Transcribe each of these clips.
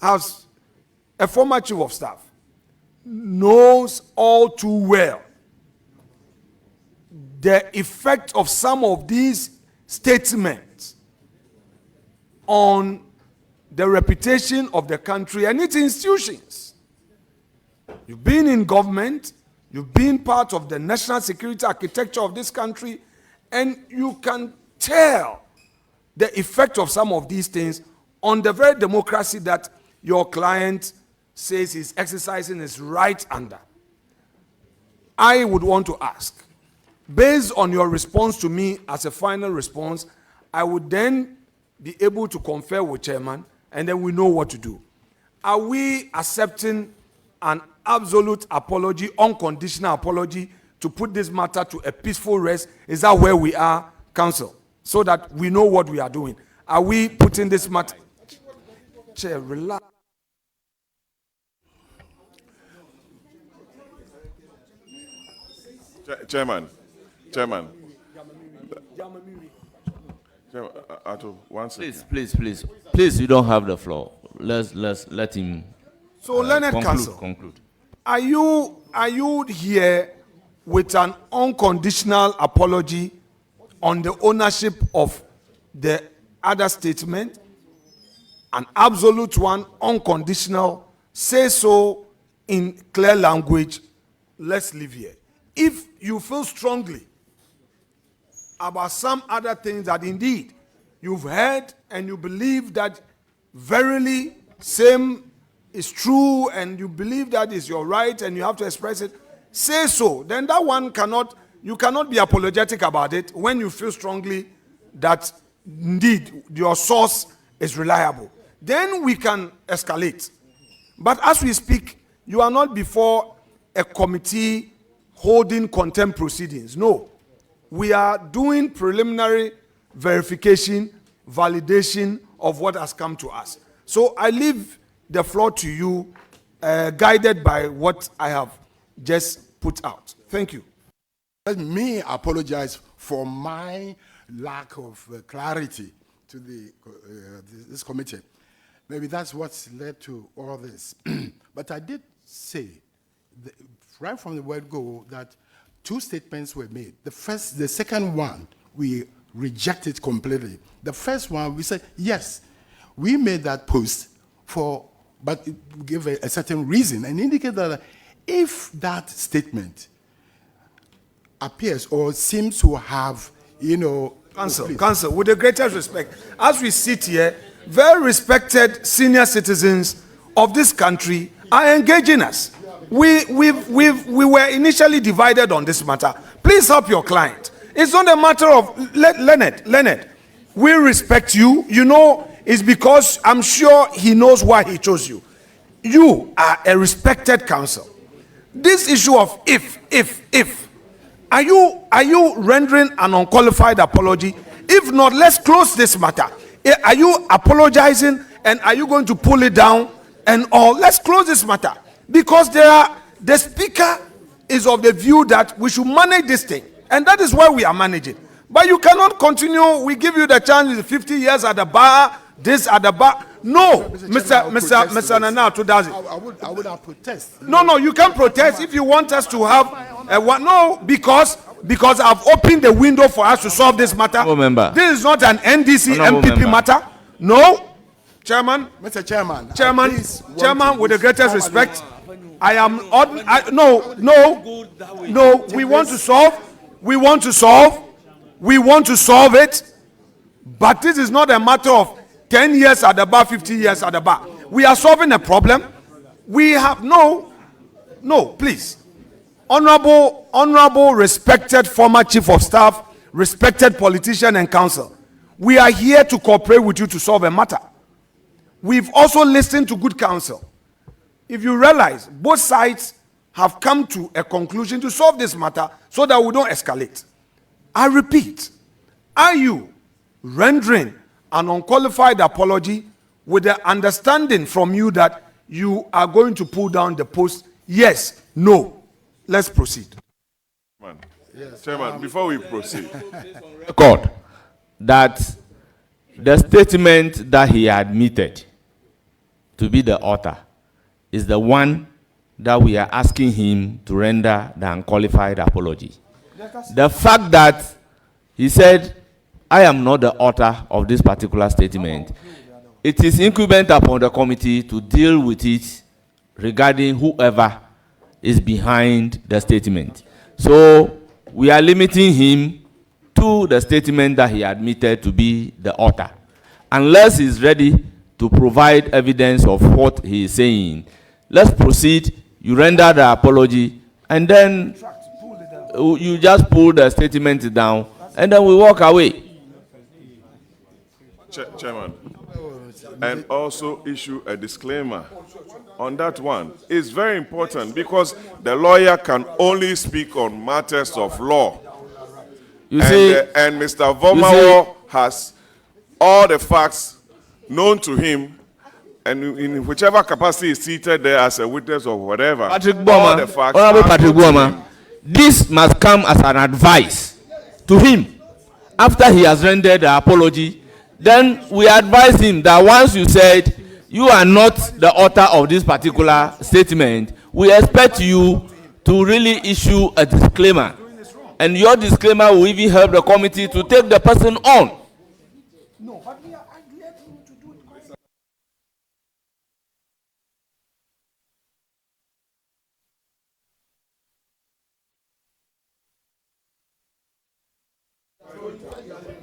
has a former chief of staff, knows all too well the effect of some of these statements on the reputation of the country and its institutions. You've been in government, you've been part of the national security architecture of this country, and you can tell the effect of some of these things on the very democracy that your client says he's exercising his right under. I would want to ask, based on your response to me as a final response, I would then be able to confer with chairman, and then we know what to do. Are we accepting an absolute apology, unconditional apology, to put this matter to a peaceful rest? Is that where we are, counsel? So that we know what we are doing. Are we putting this matter? Chair, relax. Chairman, one second. Please, you don't have the floor. Let's let him. So, Leonard Counsel, conclude. Are you here with an unconditional apology on the ownership of the other statement? An absolute one, unconditional, say so in clear language, let's leave here. If you feel strongly about some other things that indeed you've heard and you believe that verily same is true and you believe that is your right and you have to express it, say so. Then that one you cannot be apologetic about it when you feel strongly that indeed your source is reliable. Then we can escalate. But as we speak, you are not before a committee holding contempt proceedings. No. We are doing preliminary verification, validation of what has come to us. So I leave the floor to you, guided by what I have just put out. Thank you. Let me apologize for my lack of clarity to this committee. Maybe that's what's led to all this. But I did say, right from the word go, that two statements were made. The second one, we rejected completely. The first one, we said, yes, we made that post but give a certain reason and indicate that if that statement appears or seems to have, Counsel, with the greatest respect, as we sit here, very respected senior citizens of this country are engaging us. We were initially divided on this matter. Please help your client. It's not a matter of Leonard. We respect you. It's because I'm sure he knows why he chose you. You are a respected counsel. This issue of if, are you rendering an unqualified apology? If not, let's close this matter. Are you apologizing and are you going to pull it down and all? Let's close this matter. Because the speaker is of the view that we should manage this thing. And that is why we are managing. But you cannot continue. We give you the chance 50 years at the bar, this at the bar. No, Mr. Nanato does it. I would have protest. No, you can't protest if you want us to have no, because I've opened the window for us to solve this matter. This is not an NDC MPP matter. No. Chairman, Mr. Chairman, Chairman, with the greatest respect, I am no. We want to solve it, but this is not a matter of 10 years at the bar, 50 years at the bar. We are solving a problem. We have no, please, honorable, respected former chief of staff, respected politician and counsel. We are here to cooperate with you to solve a matter. We've also listened to good counsel. If you realize, both sides have come to a conclusion to solve this matter so that we don't escalate. I repeat, are you rendering an unqualified apology with the understanding from you that you are going to pull down the post? Yes, no. Let's proceed. Chairman, before we proceed. Record that the statement that he admitted to be the author is the one that we are asking him to render the unqualified apology. The fact that he said, I am not the author of this particular statement, it is incumbent upon the committee to deal with it regarding whoever is behind the statement. So we are limiting him to the statement that he admitted to be the author. Unless he's ready to provide evidence of what he is saying, let's proceed. You render the apology, and then you just pull the statement down, and then we walk away. Chairman, and also issue a disclaimer on that one. It's very important because the lawyer can only speak on matters of law. You see, And Mr. Vomawo has all the facts known to him, and in whichever capacity is seated there as a witness or whatever, Patrick all the facts Honorable are Patrick known to Boma, him. this must come as an advice to him. After he has rendered the apology, then we advise him that once you said you are not the author of this particular statement, we expect you to really issue a disclaimer. And your disclaimer will even help the committee to take the person on. No, but we are glad to do it correctly.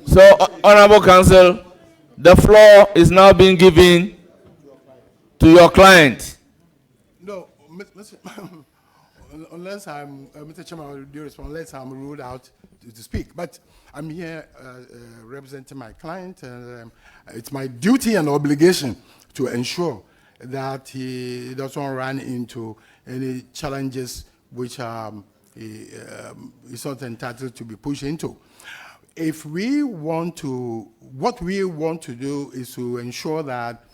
So, Honorable Counsel, the floor is now being given to your client. No, Mr. unless I'm, Mr. Chairman, I will do respond, unless I'm ruled out to speak. But I'm here representing my client, and it's my duty and obligation to ensure that he doesn't run into any challenges which he is not entitled to be pushed into. If we want to, what we want to do is to ensure that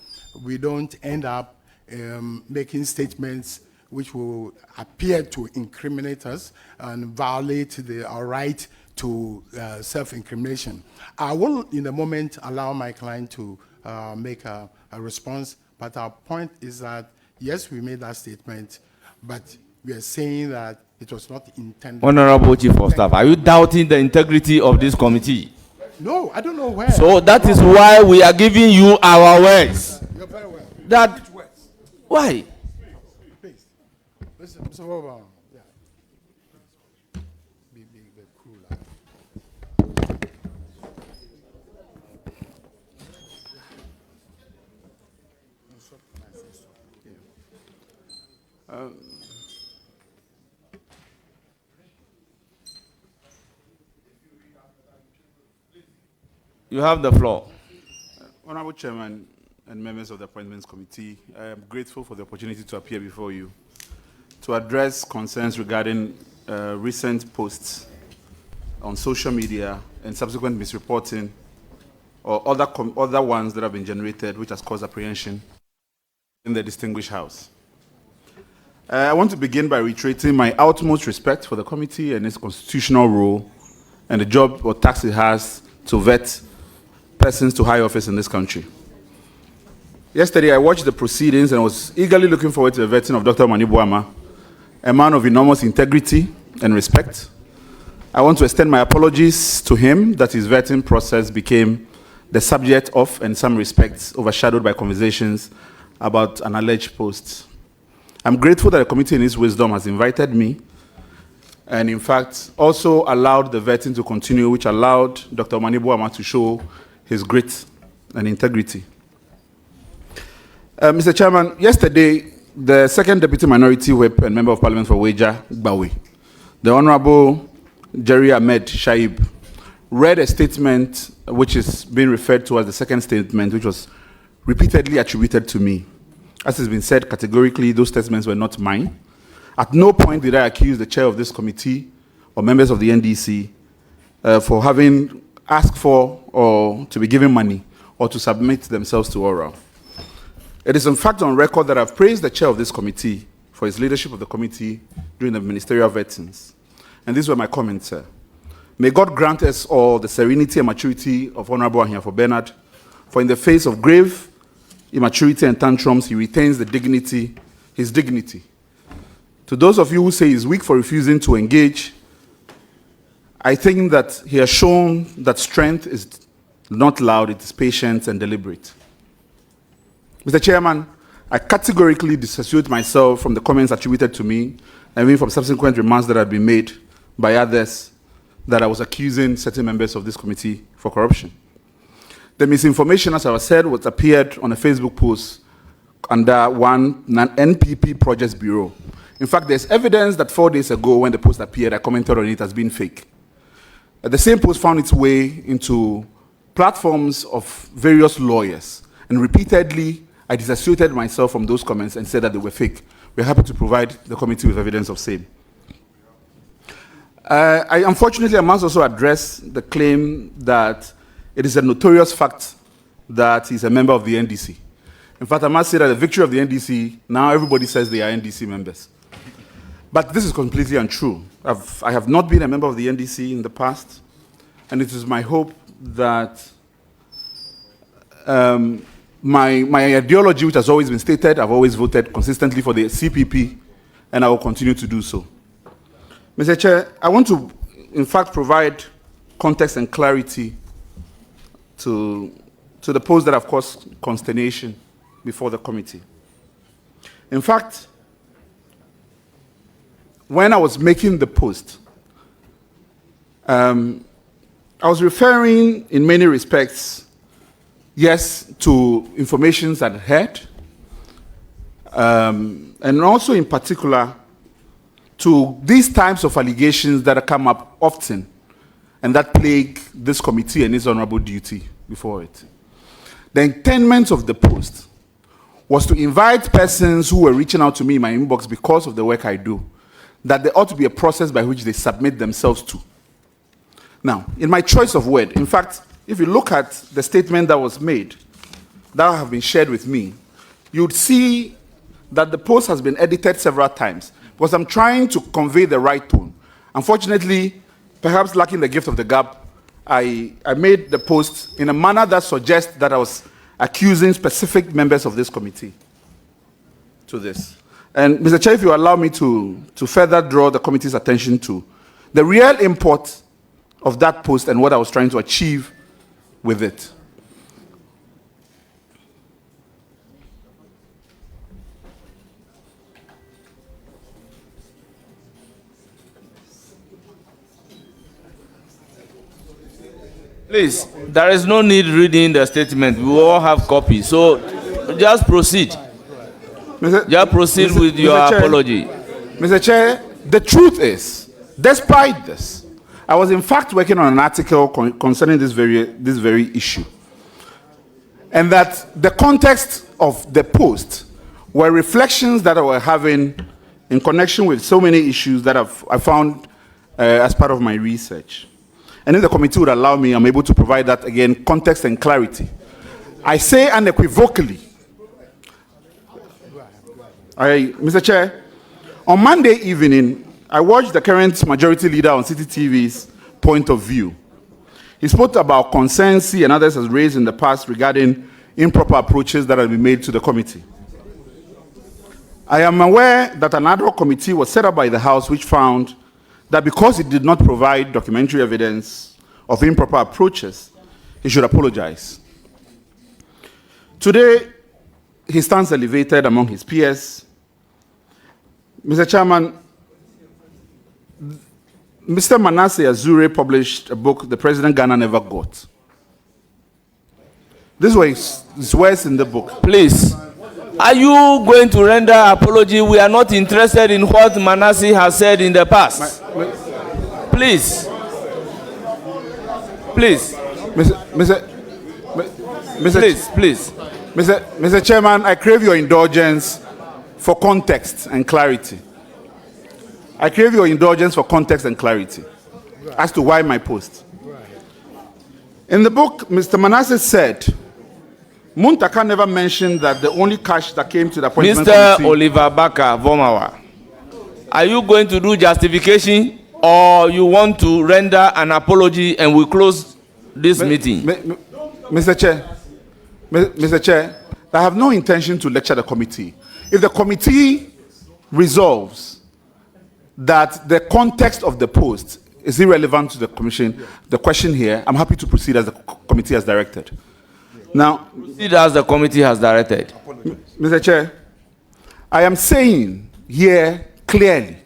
we don't end up making statements which will appear to incriminate us and violate our right to self-incrimination. I will, in a moment, allow my client to make a response, but our point is that, yes, we made that statement, but we are saying that it was not intended. Honorable Chief of Staff, are you doubting the integrity of this committee? No, I don't know where. So that is why we are giving you our words. You're very well. That, why? Please. Listen, Mr. Obama. Yeah. Be cool. You have the floor. Honorable Chairman and members of the Appointments Committee, I am grateful for the opportunity to appear before you to address concerns regarding recent posts on social media and subsequent misreporting or other ones that have been generated which has caused apprehension in the distinguished House. I want to begin by reiterating my utmost respect for the committee and its constitutional role and the job or task it has to vet persons to high office in this country. Yesterday, I watched the proceedings and was eagerly looking forward to the vetting of Dr. Manibuama, a man of enormous integrity and respect. I want to extend my apologies to him that his vetting process became the subject of, in some respects, overshadowed by conversations about an alleged post. I'm grateful that the committee in its wisdom has invited me and, in fact, also allowed the vetting to continue, which allowed Dr. Manibuama to show his grit and integrity. Mr. Chairman, yesterday, the second Deputy Minority Whip and Member of Parliament for Weja, Gbawe, the Honorable Jerry Ahmed Shaib, read a statement which is being referred to as the second statement, which was repeatedly attributed to me. As has been said categorically, those statements were not mine. At no point did I accuse the chair of this committee or members of the NDC for having asked for or to be given money or to submit themselves to oral. It is in fact on record that I've praised the chair of this committee for his leadership of the committee during the ministerial vettings. And these were my comments, sir. May God grant us all the serenity and maturity of Honorable Ahiafo Bernard, for in the face of grave immaturity and tantrums, he retains his dignity. To those of you who say he's weak for refusing to engage, I think that he has shown that strength is not loud, it is patient and deliberate. Mr. Chairman, I categorically dissociate myself from the comments attributed to me, and even from subsequent remarks that have been made by others that I was accusing certain members of this committee for corruption. The misinformation, as I said, was appeared on a Facebook post under one NPP Projects Bureau. In fact, there's evidence that 4 days ago when the post appeared, I commented on it as being fake. The same post found its way into platforms of various lawyers, and repeatedly I disassociated myself from those comments and said that they were fake. We're happy to provide the committee with evidence of same. Unfortunately, I must also address the claim that it is a notorious fact that he's a member of the NDC. In fact, I must say that the victory of the NDC, now everybody says they are NDC members. But this is completely untrue. I have not been a member of the NDC in the past, and it is my hope that my ideology, which has always been stated, I've always voted consistently for the CPP, and I will continue to do so. Mr. Chair, I want to, in fact, provide context and clarity to the post that have caused consternation before the committee. In fact, when I was making the post, I was referring in many respects, yes, to information that I had, and also in particular to these types of allegations that come up often and that plague this committee and its honorable duty before it. The intent of the post was to invite persons who were reaching out to me in my inbox because of the work I do, that there ought to be a process by which they submit themselves to. Now, in my choice of word, in fact, if you look at the statement that was made, that have been shared with me, you'd see that the post has been edited several times because I'm trying to convey the right tone. Unfortunately, perhaps lacking the gift of the gab, I made the post in a manner that suggests that I was accusing specific members of this committee to this. And Mr. Chair, if you allow me to further draw the committee's attention to the real import of that post and what I was trying to achieve with it. Please, there is no need reading the statement. We all have copies. So just proceed. Just proceed with your apology. Mr. Chair, the truth is, despite this, I was in fact working on an article concerning this very issue. And that the context of the post were reflections that I were having in connection with so many issues that I found as part of my research. And if the committee would allow me, I'm able to provide that again, context and clarity. I say unequivocally, Mr. Chair, on Monday evening, I watched the current majority leader on City TV's point of view. He spoke about concerns he and others has raised in the past regarding improper approaches that have been made to the committee. I am aware that an ad hoc committee was set up by the House which found that because it did not provide documentary evidence of improper approaches, he should apologize. Today, he stands elevated among his peers. Mr. Chairman, Mr. Manasseh Azure published a book, The President Ghana Never Got. This was his words in the book. Please, are you going to render apology? We are not interested in what Manasseh has said in the past. Please. Please. Mr. Chairman, I crave your indulgence for context and clarity. I crave your indulgence for context and clarity as to why my post. In the book, Mr. Manasseh said, Muntaka never mentioned that the only cash that came to the appointment committee... Mr. Oliver Baka Vomawa, are you going to do justification or you want to render an apology and we close this meeting? Mr. Chair, I have no intention to lecture the committee. If the committee resolves that the context of the post is irrelevant to the commission, the question here, I'm happy to proceed as the committee has directed. Now, Proceed as the committee has directed. Mr. Chair, I am saying here clearly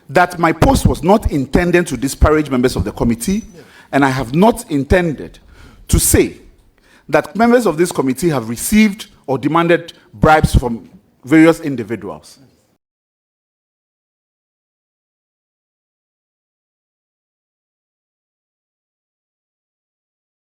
that my post was not intended to disparage members of the committee, and I have not intended to say that members of this committee have received or demanded bribes from various individuals.